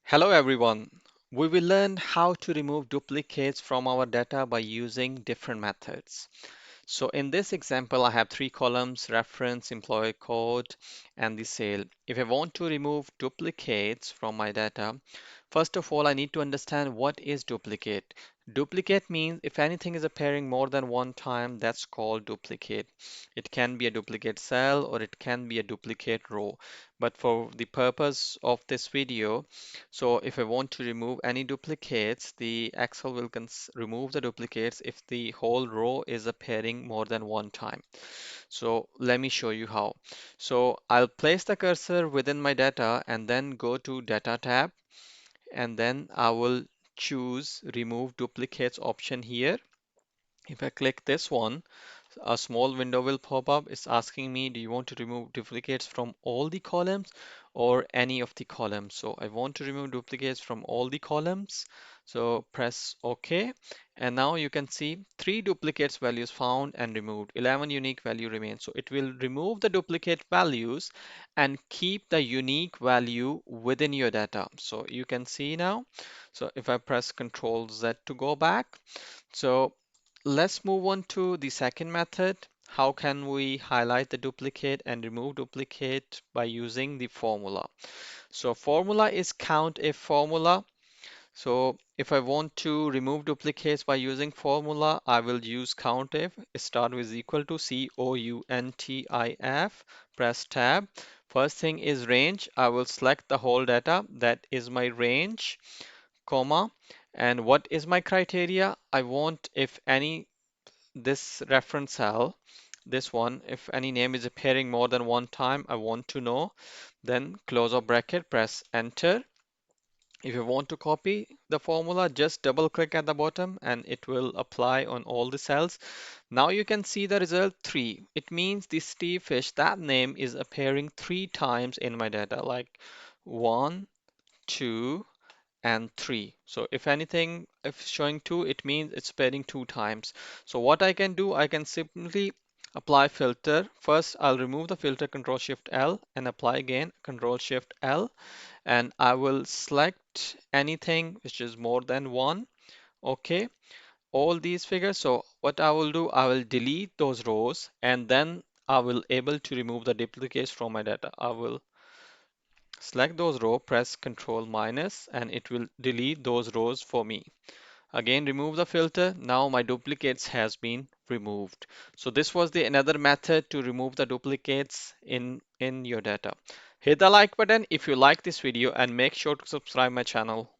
Hello everyone. We will learn how to remove duplicates from our data by using different methods. So in this example, I have three columns: reference, employee code, and the sale. If I want to remove duplicates from my data, first of all, I need to understand what is duplicate. Duplicate means if anything is appearing more than one time, that's called duplicate. It can be a duplicate cell or it can be a duplicate row. But for the purpose of this video, so if I want to remove any duplicates, the Excel will remove the duplicates if the whole row is appearing more than one time. So let me show you how. So I'll place the cursor within my data and then go to Data tab, and then I will choose Remove Duplicates option here. If I click this one, a small window will pop up. It's asking me, do you want to remove duplicates from all the columns or any of the columns? So I want to remove duplicates from all the columns. So press OK. And now you can see three duplicates values found and removed. 11 unique value remains. So it will remove the duplicate values and keep the unique value within your data. So you can see now. So if I press Ctrl Z to go back, so let's move on to the second method. How can we highlight the duplicate and remove duplicate by using the formula? So formula is count if formula. So if I want to remove duplicates by using formula, I will use countif. Start with equal to COUNTIF. Press tab. First thing is range. I will select the whole data. That is my range, comma. And what is my criteria? I want if any this reference cell, this one, if any name is appearing more than one time, I want to know. Then close up bracket, press enter. If you want to copy the formula, just double click at the bottom and it will apply on all the cells. Now you can see the result 3. It means the Steve Fish, that name is appearing 3 times in my data, like 1, 2, and 3. So if anything, if showing 2, it means it's appearing 2 times. So what I can do, I can simply apply filter. First, I'll remove the filter, Control Shift L, and apply again, Control Shift L, and I will select anything which is more than one. Okay, all these figures. So what I will do, I will delete those rows and then I will able to remove the duplicates from my data. I will select those row, press Control minus, and it will delete those rows for me. Again, remove the filter. Now my duplicates has been removed. So this was the another method to remove the duplicates in your data. Hit the like button if you like this video and make sure to subscribe my channel.